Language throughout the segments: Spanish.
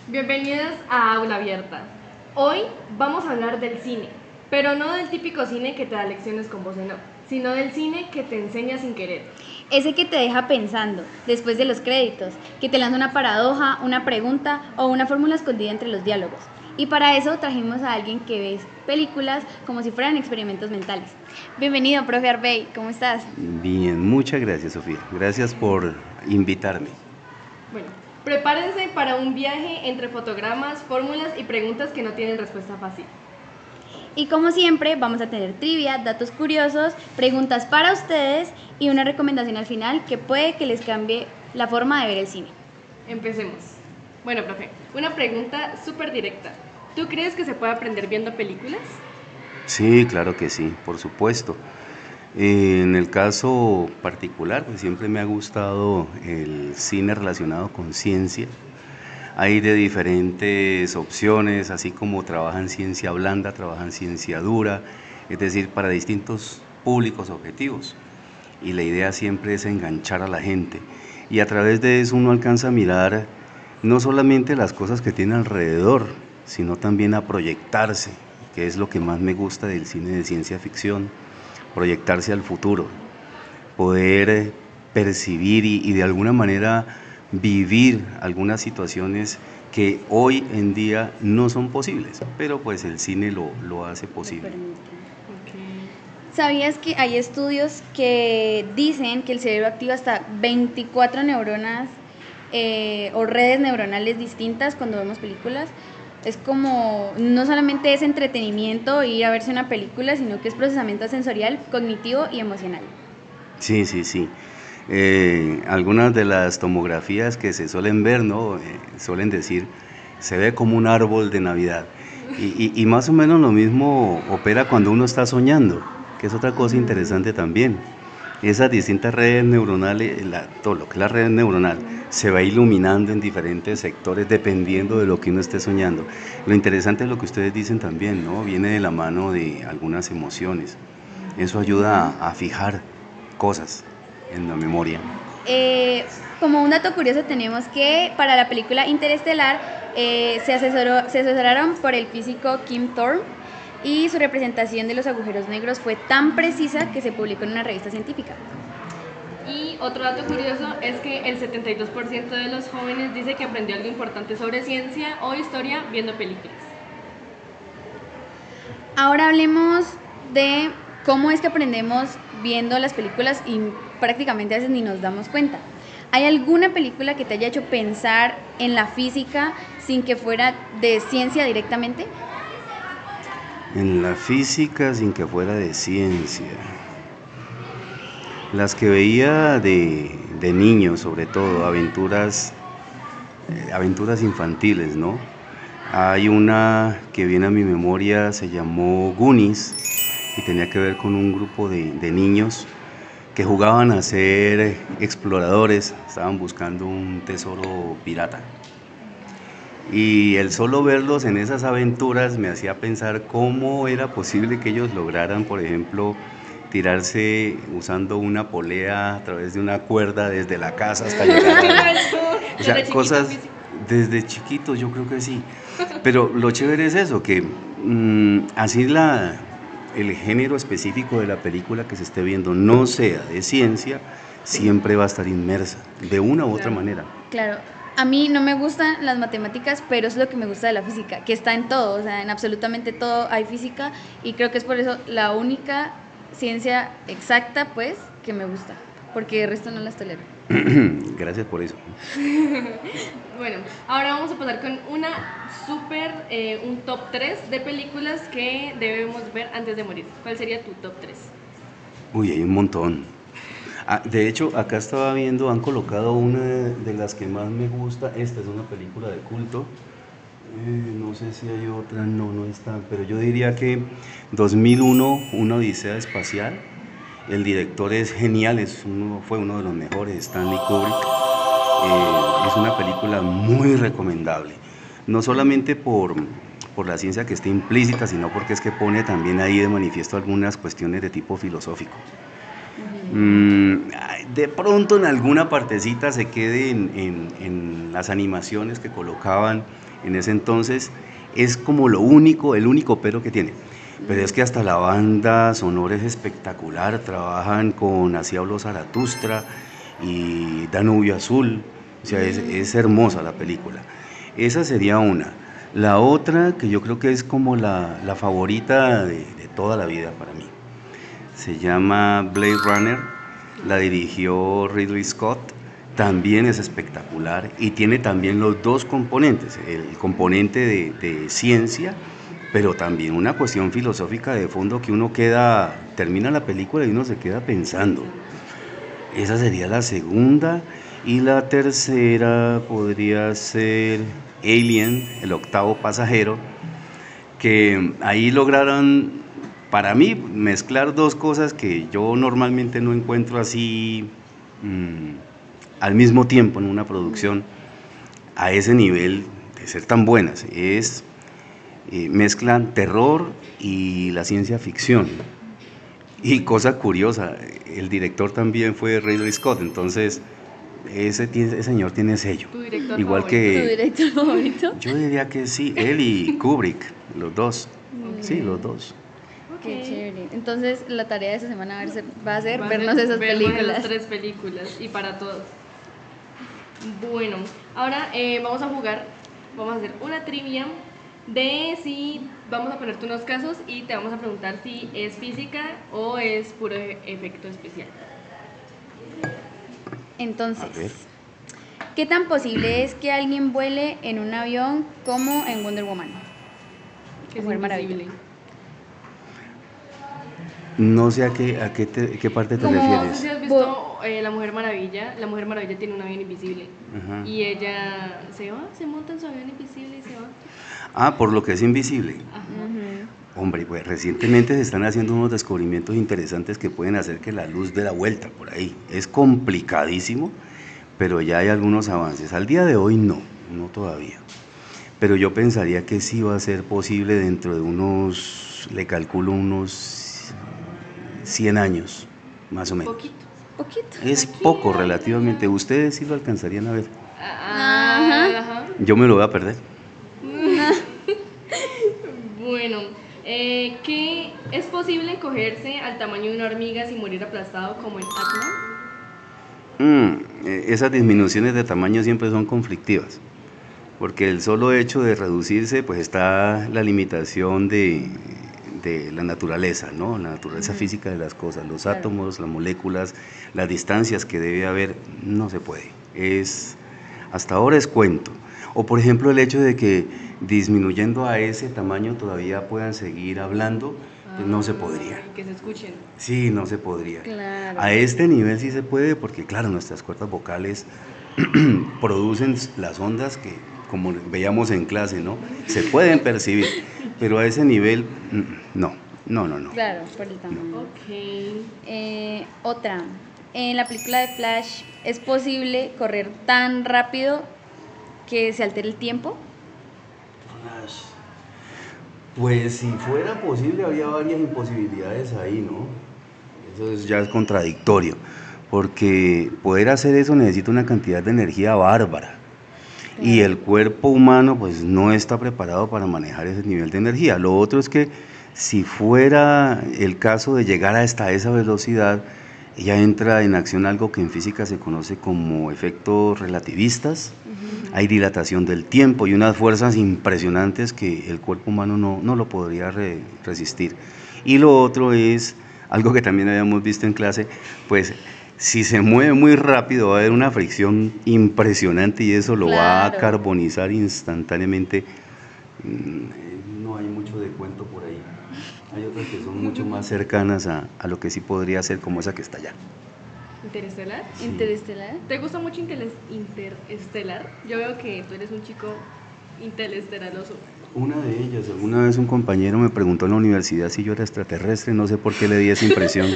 Bienvenidos a Aula Abierta. Hoy vamos a hablar del cine, pero no del típico cine que te da lecciones con voz en off, sino del cine que te enseña sin querer. Ese que te deja pensando, después de los créditos, que te lanza una paradoja, una pregunta o una fórmula escondida entre los diálogos. Y para eso trajimos a alguien que ve películas como si fueran experimentos mentales. Bienvenido, profe Arbey, ¿cómo estás? Bien, muchas gracias, Sofía. Gracias por invitarme. Bueno, prepárense para un viaje entre fotogramas, fórmulas y preguntas que no tienen respuesta fácil. Y como siempre, vamos a tener trivia, datos curiosos, preguntas para ustedes y una recomendación al final que puede que les cambie la forma de ver el cine. Empecemos. Bueno, profe, una pregunta súper directa. ¿Tú crees que se puede aprender viendo películas? Sí, claro que sí, por supuesto. En el caso particular, pues siempre me ha gustado el cine relacionado con ciencia. Hay de diferentes opciones, así como trabajan ciencia blanda, trabajan ciencia dura, es decir, para distintos públicos objetivos. Y la idea siempre es enganchar a la gente. Y a través de eso uno alcanza a mirar no solamente las cosas que tiene alrededor, sino también a proyectarse, que es lo que más me gusta del cine de ciencia ficción, proyectarse al futuro, poder percibir y de alguna manera vivir algunas situaciones que hoy en día no son posibles, pero pues el cine lo hace posible. ¿Sabías que hay estudios que dicen que el cerebro activa hasta 24 neuronas o redes neuronales distintas cuando vemos películas? Es como, no solamente es entretenimiento ir a verse una película, sino que es procesamiento sensorial, cognitivo y emocional. Sí, sí, sí. Algunas de las tomografías que se suelen ver, ¿no? Suelen decir, se ve como un árbol de Navidad. Y más o menos lo mismo opera cuando uno está soñando, que es otra cosa interesante también. Esas distintas redes neuronales, todo lo que es la red neuronal, se va iluminando en diferentes sectores dependiendo de lo que uno esté soñando. Lo interesante es lo que ustedes dicen también, ¿no? Viene de la mano de algunas emociones. Eso ayuda a fijar cosas en la memoria. Como un dato curioso tenemos que para la película Interestelar se asesoraron por el físico Kim Thorne y su representación de los agujeros negros fue tan precisa que se publicó en una revista científica. Y otro dato curioso es que el 72% de los jóvenes dice que aprendió algo importante sobre ciencia o historia viendo películas. Ahora hablemos de cómo es que aprendemos viendo las películas y prácticamente a veces ni nos damos cuenta. ¿Hay alguna película que te haya hecho pensar en la física sin que fuera de ciencia directamente? En la física sin que fuera de ciencia. Las que veía de niño, sobre todo, aventuras infantiles, ¿no? Hay una que viene a mi memoria, se llamó Goonies, y tenía que ver con un grupo de niños que jugaban a ser exploradores, estaban buscando un tesoro pirata. Y el solo verlos en esas aventuras me hacía pensar cómo era posible que ellos lograran, por ejemplo, tirarse usando una polea a través de una cuerda desde la casa hasta llegar a... O sea, cosas desde chiquitos, yo creo que sí. Pero lo chévere es eso, que así el género específico de la película que se esté viendo no sea de ciencia, siempre va a estar inmersa, de una u otra manera. Claro, a mí no me gustan las matemáticas, pero es lo que me gusta de la física, que está en todo, o sea, en absolutamente todo hay física y creo que es por eso la única ciencia exacta, pues, que me gusta, porque el resto no las tolero. Gracias por eso. Bueno, ahora vamos a pasar con un top 3 de películas que debemos ver antes de morir. ¿Cuál sería tu top 3? Uy, hay un montón. De hecho, acá estaba viendo, han colocado una de las que más me gusta. Esta es una película de culto. No sé si hay otra, no está. Pero yo diría que 2001, Una Odisea Espacial. El director es genial, fue uno de los mejores, Stanley Kubrick. Es una película muy recomendable. No solamente por la ciencia que está implícita, sino porque es que pone también ahí de manifiesto algunas cuestiones de tipo filosófico. De pronto en alguna partecita se quede en las animaciones que colocaban en ese entonces, es como lo único, el único pero que tiene. Pero es que hasta la banda sonora es espectacular, trabajan con Así habló Zaratustra y Danubio Azul, o sea, es hermosa la película. Esa sería una. La otra, que yo creo que es como la favorita de toda la vida para mí, se llama Blade Runner, la dirigió Ridley Scott, también es espectacular y tiene también los dos componentes, el componente de ciencia, pero también una cuestión filosófica de fondo que uno termina la película y uno se queda pensando. Esa sería la segunda. Y la tercera podría ser Alien, el octavo pasajero, que ahí lograron, para mí, mezclar dos cosas que yo normalmente no encuentro así al mismo tiempo en una producción a ese nivel de ser tan buenas. Mezclan terror y la ciencia ficción. Y cosa curiosa, el director también fue Ridley Scott, entonces ese señor tiene sello. ¿Tu director Igual favorito? ¿Tu que director favorito? yo diría que sí, él y Kubrick, los dos. Sí, los dos. Qué Ok. chévere. Entonces, la tarea de esta semana va a ser Va a vernos ser esas vernos películas. esas 3 películas y para todos. Bueno, ahora vamos a jugar, vamos a hacer una trivia de si vamos a ponerte unos casos y te vamos a preguntar si es física o es puro efecto especial. Entonces, A ver. ¿qué tan posible es que alguien vuele en un avión como en Wonder Woman? Que es Mujer Maravilla. invisible. No sé qué parte te Como- No sé refieres. si has visto La Mujer Maravilla. La Mujer Maravilla tiene un avión invisible. Ajá. Y ella se monta en su avión invisible y se va. Ah, por lo que es invisible. Ajá. Ujú. Hombre, pues recientemente se están haciendo unos descubrimientos interesantes que pueden hacer que la luz dé la vuelta por ahí. Es complicadísimo, pero ya hay algunos avances. Al día de hoy no todavía. Pero yo pensaría que sí va a ser posible dentro de le calculo unos 100 años, más o menos. Poquito. Poquito. Es Aquí poco hay relativamente. una- Ustedes sí lo alcanzarían a ver. Ajá. Yo me lo voy a perder. Bueno, ¿qué es posible cogerse al tamaño de una hormiga sin morir aplastado como en Ant-Man? Esas disminuciones de tamaño siempre son conflictivas, porque el solo hecho de reducirse, pues está la limitación de la naturaleza, ¿no? La naturaleza física de las cosas, los Claro. átomos, las moléculas, las distancias que debe haber, no se puede. Hasta ahora es cuento. O por ejemplo el hecho de que disminuyendo a ese tamaño todavía puedan seguir hablando, pues no se podría. Que se escuchen. Sí, no se podría. Claro. A este nivel sí se puede porque claro, nuestras cuerdas vocales producen las ondas que, como veíamos en clase, ¿no? Se pueden percibir, pero a ese nivel, no. Claro, por el tamaño. Ok. Otra. En la película de Flash, ¿es posible correr tan rápido que se altere el tiempo? Pues si fuera posible, habría varias imposibilidades ahí, ¿no? Ya es contradictorio, porque poder hacer eso necesita una cantidad de energía bárbara. Y el cuerpo humano pues no está preparado para manejar ese nivel de energía. Lo otro es que si fuera el caso de llegar hasta esa velocidad, ya entra en acción algo que en física se conoce como efectos relativistas. Hay dilatación del tiempo y unas fuerzas impresionantes que el cuerpo humano no lo podría resistir. Y lo otro es algo que también habíamos visto en clase, pues si se mueve muy rápido va a haber una fricción impresionante y eso lo va a Claro. carbonizar instantáneamente. No hay mucho de cuento por ahí. Hay otras que son mucho más cercanas a lo que sí podría ser, como esa que está allá. ¿Interestelar? Sí. Interestelar. ¿Te gusta mucho Interestelar? Yo veo que tú eres un chico interestelaroso. Una de ellas, alguna vez un compañero me preguntó en la universidad si yo era extraterrestre, no sé por qué le di esa impresión.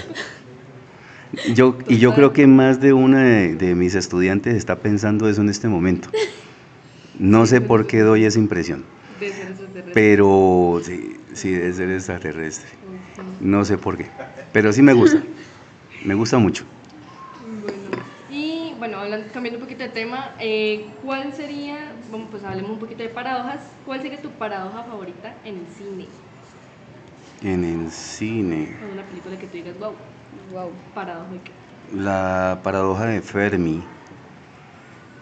Yo creo que más de una de mis estudiantes está pensando eso en este momento. No sé por qué doy esa impresión, De ser extraterrestre. pero sí debe ser extraterrestre. Ok. No sé por qué, pero sí me gusta mucho. Bueno, y bueno, cambiando un poquito de tema, ¿cuál sería, bueno, pues hablemos un poquito de paradojas, ¿cuál sería tu paradoja favorita en el cine? En el cine, O una película que tú digas, wow, Wow. paradójica. la paradoja de Fermi,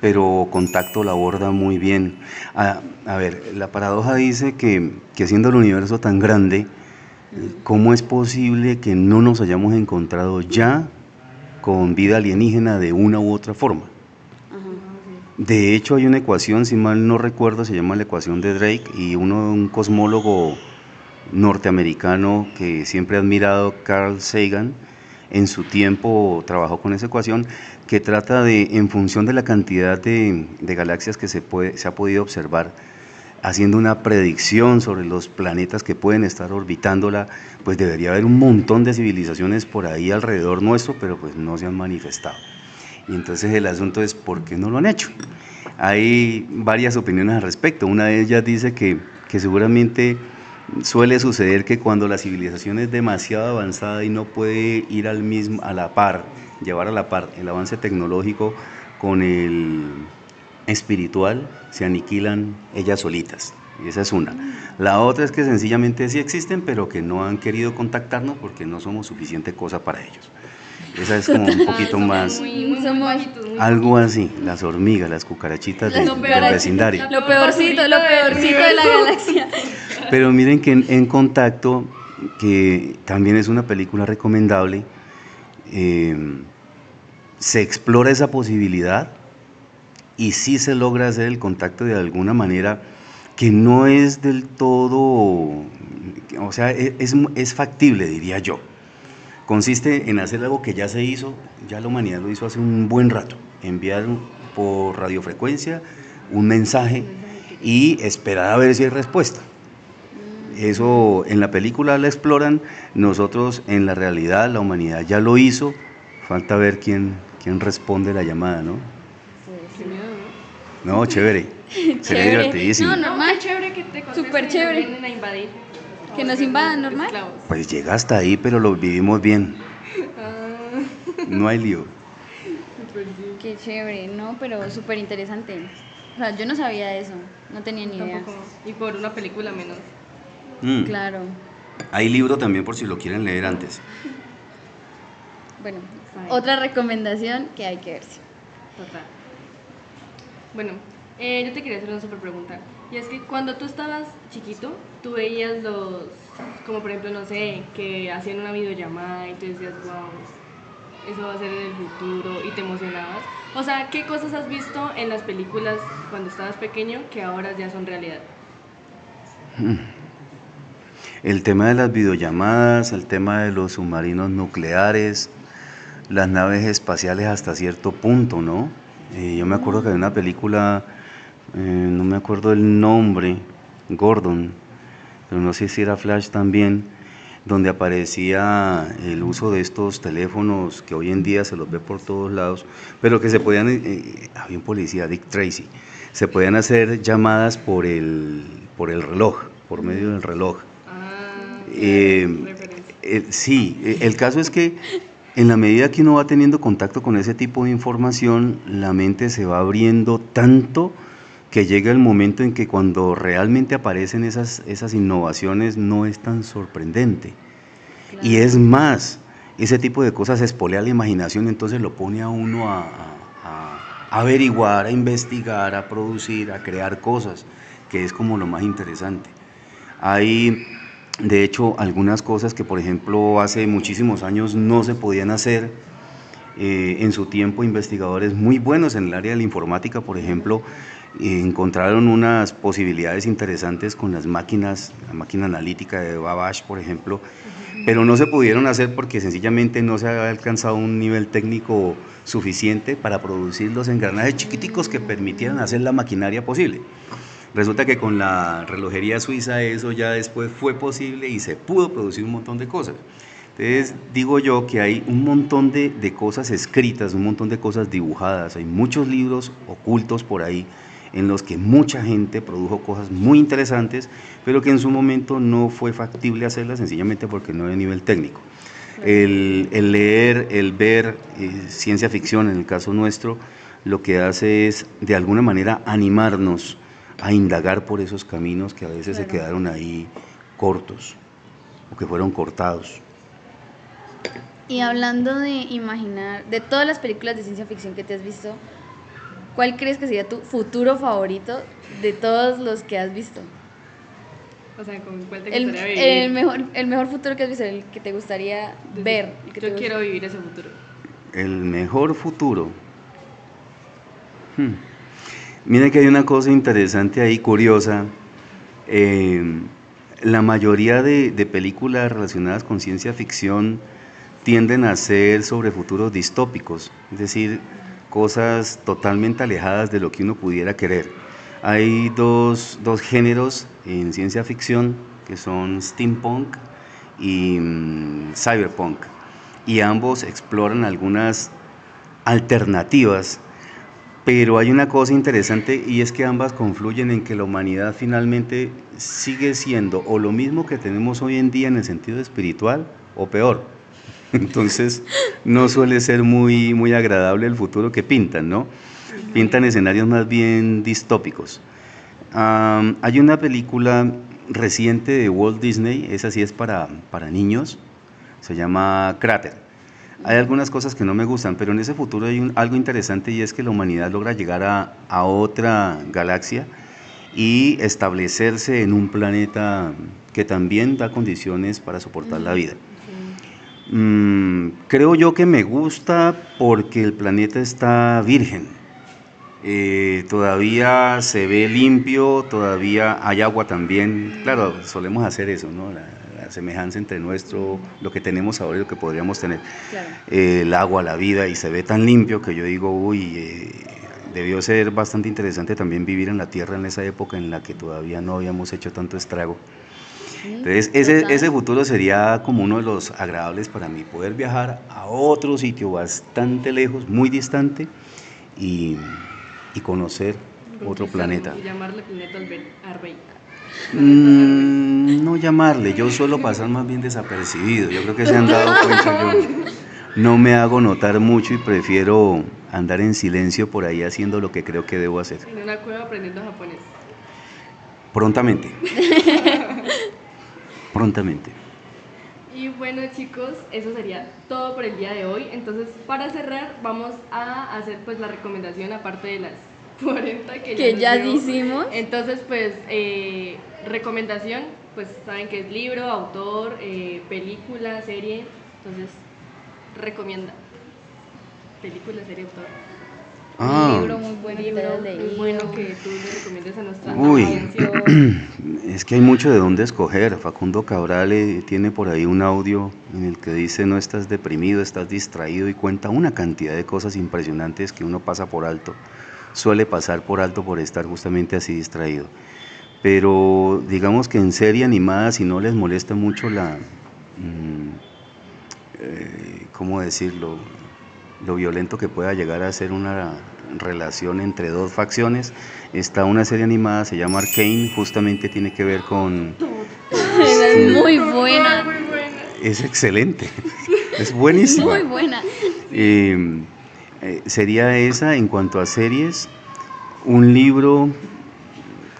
pero Contacto la aborda muy bien. A ver, la paradoja dice que siendo el universo tan grande, ¿cómo es posible que no nos hayamos encontrado ya con vida alienígena de una u otra forma? De hecho, hay una ecuación, si mal no recuerdo, se llama la ecuación de Drake, y un cosmólogo norteamericano que siempre he admirado, Carl Sagan, en su tiempo trabajó con esa ecuación que trata de, en función de la cantidad de galaxias que se ha podido observar, haciendo una predicción sobre los planetas que pueden estar orbitándola, pues debería haber un montón de civilizaciones por ahí alrededor nuestro, pero pues no se han manifestado. Y entonces el asunto es, ¿por qué no lo han hecho? Hay varias opiniones al respecto. Una de ellas dice que seguramente suele suceder que cuando la civilización es demasiado avanzada y no puede ir a la par, llevar a la par el avance tecnológico con el espiritual, se aniquilan ellas solitas. Y esa es una. La otra es que sencillamente sí existen, pero que no han querido contactarnos porque no somos suficiente cosa para ellos. Esa es como un poquito somos más, muy bajitos, muy algo así, las hormigas, las cucarachitas del vecindario. Lo peorcito de la galaxia. Pero miren que en Contacto, que también es una película recomendable, se explora esa posibilidad y sí se logra hacer el contacto de alguna manera que no es del todo, o sea, es factible, diría yo. Consiste en hacer algo que ya se hizo, ya la humanidad lo hizo hace un buen rato, enviar por radiofrecuencia un mensaje y esperar a ver si hay respuesta. Eso en la película la exploran, nosotros en la realidad, la humanidad ya lo hizo, falta ver quién responde la llamada, ¿no? Qué miedo, No, chévere, sería Chévere. divertidísimo. No, ¿no? normal. Qué chévere que te contesten Súper y chévere. vienen a invadir. Que nos invadan, normal. Esclavos. Pues llega hasta ahí, pero lo vivimos bien, Ah, no hay lío. súper sí. Qué chévere, no, pero súper interesante. O sea, yo no sabía eso, no tenía ni idea. Tampoco. Y por una película menos. Claro. Hay libro también por si lo quieren leer antes. Bueno, Está bien. otra recomendación que hay que verse. Total. Bueno, yo te quería hacer una super pregunta. Y es que cuando tú estabas chiquito, tú veías como por ejemplo, no sé, que hacían una videollamada y tú decías, wow, eso va a ser en el futuro y te emocionabas. O sea, ¿qué cosas has visto en las películas cuando estabas pequeño que ahora ya son realidad? El tema de las videollamadas, el tema de los submarinos nucleares, las naves espaciales hasta cierto punto, ¿no? Yo me acuerdo que había una película, no me acuerdo el nombre, Gordon, pero no sé si era Flash también, donde aparecía el uso de estos teléfonos que hoy en día se los ve por todos lados, pero que se podían, había un policía, Dick Tracy, se podían hacer llamadas por el reloj, por medio del reloj. Ah, referencia. Sí, el caso es que en la medida que uno va teniendo contacto con ese tipo de información, la mente se va abriendo tanto que llega el momento en que cuando realmente aparecen esas innovaciones no es tan sorprendente. Claro. Y es más, ese tipo de cosas espolea la imaginación, entonces lo pone a uno a averiguar, a investigar, a producir, a crear cosas, que es como lo más interesante. Hay, de hecho, algunas cosas que, por ejemplo, hace muchísimos años no se podían hacer. En su tiempo, investigadores muy buenos en el área de la informática, por ejemplo, encontraron unas posibilidades interesantes con las máquinas, la máquina analítica de Babbage, por ejemplo, pero no se pudieron hacer porque sencillamente no se había alcanzado un nivel técnico suficiente para producir los engranajes chiquiticos que permitieran hacer la maquinaria posible. Resulta que con la relojería suiza eso ya después fue posible y se pudo producir un montón de cosas. Entonces digo yo que hay un montón de cosas escritas, un montón de cosas dibujadas, hay muchos libros ocultos por ahí en los que mucha gente produjo cosas muy interesantes, pero que en su momento no fue factible hacerlas sencillamente porque no había nivel técnico. El leer, el ver ciencia ficción, en el caso nuestro, lo que hace es de alguna manera animarnos a indagar por esos caminos que a veces se Claro. quedaron ahí cortos o que fueron cortados. Y hablando de imaginar, de todas las películas de ciencia ficción que te has visto, ¿cuál crees que sería tu futuro favorito de todos los que has visto? O sea, ¿con cuál te El, gustaría vivir? el mejor futuro que has visto, el que te gustaría ver. El que Yo te quiero vivir ese futuro. El mejor futuro. Mira que hay una cosa interesante ahí, curiosa. La mayoría de películas relacionadas con ciencia ficción tienden a ser sobre futuros distópicos, es decir, cosas totalmente alejadas de lo que uno pudiera querer. Hay dos géneros en ciencia ficción que son steampunk y cyberpunk, y ambos exploran algunas alternativas, pero hay una cosa interesante y es que ambas confluyen en que la humanidad finalmente sigue siendo o lo mismo que tenemos hoy en día en el sentido espiritual o peor. Entonces no suele ser muy agradable el futuro que pintan, ¿no? Pintan escenarios más bien distópicos. Hay una película reciente de Walt Disney, esa sí es para niños, se llama Cráter. Hay algunas cosas que no me gustan, pero en ese futuro hay algo interesante y es que la humanidad logra llegar a otra galaxia y establecerse en un planeta que también da condiciones para soportar la vida. Creo yo que me gusta porque el planeta está virgen. Todavía se ve limpio, todavía hay agua también. Claro, solemos hacer eso, ¿no? La semejanza entre lo que tenemos ahora y lo que podríamos tener. Claro. El agua, la vida, y se ve tan limpio que yo digo, debió ser bastante interesante también vivir en la Tierra en esa época en la que todavía no habíamos hecho tanto estrago. Entonces, ese futuro sería como uno de los agradables para mí, poder viajar a otro sitio bastante lejos, muy distante, y conocer otro planeta. Y llamarle planeta Arbey. No llamarle, yo suelo pasar más bien desapercibido, yo creo que se han dado cuenta, yo no me hago notar mucho y prefiero andar en silencio por ahí haciendo lo que creo que debo hacer. En una cueva aprendiendo japonés. Prontamente. Prontamente. Y bueno, chicos, eso sería todo por el día de hoy. Entonces, para cerrar, vamos a hacer pues la recomendación aparte de las 40 que ya nos dio. hicimos. Entonces, pues, recomendación, pues saben que es libro, autor, película, serie. Entonces, recomienda. Película, serie, autor. Un libro muy bueno Un que te hayas libro muy leído. bueno que tú le recomiendes a nuestra Uy, audiencia. es que hay mucho de dónde escoger. Facundo Cabral tiene por ahí un audio en el que dice: no estás deprimido, estás distraído, y cuenta una cantidad de cosas impresionantes que uno pasa por alto, suele pasar por alto por estar justamente así distraído. Pero digamos que en serie animada, si no les molesta mucho ¿cómo decirlo?, lo violento que pueda llegar a ser una relación entre dos facciones, está una serie animada, se llama Arcane, justamente tiene que ver con... Es muy buena. Muy buena. Es excelente, es buenísima. Muy buena. Sería esa. En cuanto a series, un libro,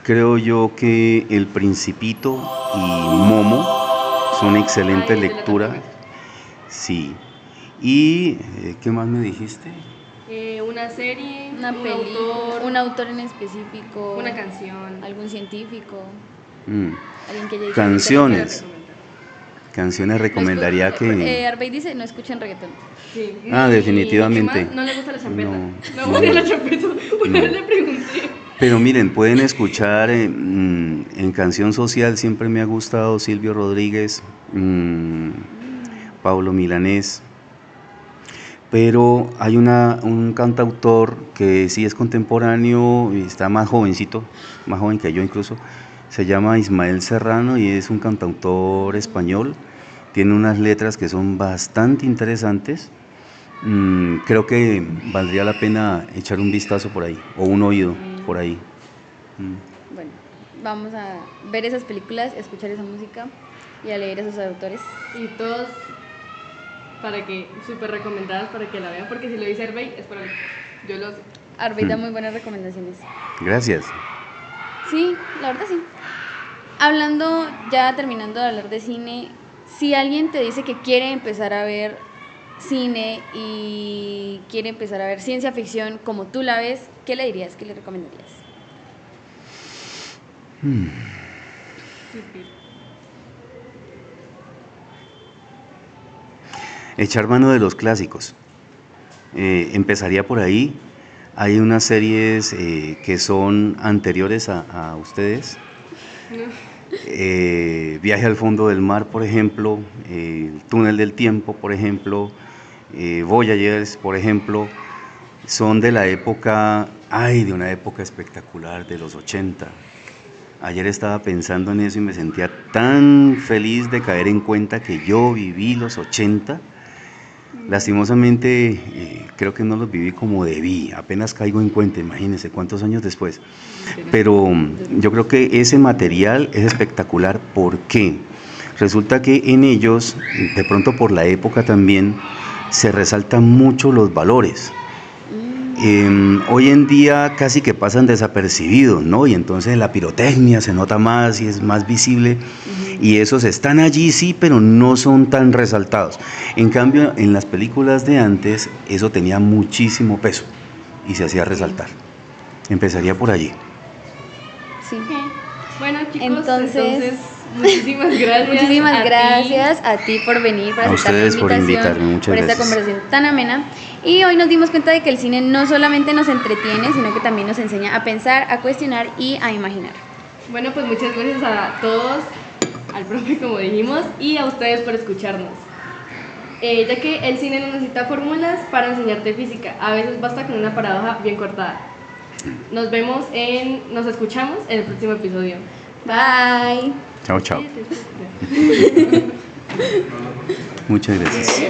creo yo que El Principito y Momo son excelente Ay, lectura. Sí. ¿Y qué más me dijiste? Una serie, Una un película, autor, un autor en específico. una canción. Algún científico. Mm. Alguien que haya dicho Canciones. Recomendar. Canciones recomendaría que... Arbey dice, no escuchen reggaetón. Sí. Definitivamente. ¿Y qué más? No le gusta la champeta. No, No, odia la champeta. Una no. vez le pregunté. Pero miren, pueden escuchar en Canción Social, siempre me ha gustado Silvio Rodríguez, Pablo Milanés, pero hay un cantautor que sí es contemporáneo y está más jovencito, más joven que yo incluso, se llama Ismael Serrano y es un cantautor español, tiene unas letras que son bastante interesantes. Creo que valdría la pena echar un vistazo por ahí, o un oído por ahí. Bueno, vamos a ver esas películas, escuchar esa música y a leer a esos autores. Y todos, súper recomendadas para que la vean, porque si lo dice Arbey es para mí. Yo lo sé. Arvey da muy buenas recomendaciones. Gracias. Sí, la verdad sí. Hablando, ya terminando de hablar de cine, si alguien te dice que quiere empezar a ver cine y quiere empezar a ver ciencia ficción como tú la ves, ¿qué le dirías? ¿Qué le recomendarías? Echar mano de los clásicos. Empezaría por ahí. Hay unas series que son anteriores a ustedes. Viaje al fondo del mar, por ejemplo, El túnel del tiempo, por ejemplo, Voyagers, por ejemplo, son de la época, de una época espectacular, de los 80. Ayer estaba pensando en eso y me sentía tan feliz de caer en cuenta que yo viví los 80. Lastimosamente, creo que no los viví como debí, apenas caigo en cuenta, imagínense cuántos años después. Pero yo creo que ese material es espectacular. ¿Por qué? Resulta que en ellos, de pronto por la época también, se resaltan mucho los valores. Hoy en día casi que pasan desapercibidos, ¿no? Y entonces la pirotecnia se nota más y es más visible. Y esos están allí, sí, pero no son tan resaltados. En cambio, en las películas de antes, eso tenía muchísimo peso y se hacía resaltar. Empezaría por allí. Sí. Bueno, chicos, Entonces, muchísimas gracias. Muchísimas gracias a ti por venir, por A aceptar la ustedes por invitación, invitarme, muchas por esta gracias. conversación tan amena. Y hoy nos dimos cuenta de que el cine no solamente nos entretiene, sino que también nos enseña a pensar, a cuestionar y a imaginar. Bueno, pues muchas gracias a todos, al profe como dijimos, y a ustedes por escucharnos. Ya que el cine no necesita fórmulas para enseñarte física, a veces basta con una paradoja bien cortada. Nos escuchamos en el próximo episodio. Bye. Chao, chao. Muchas gracias.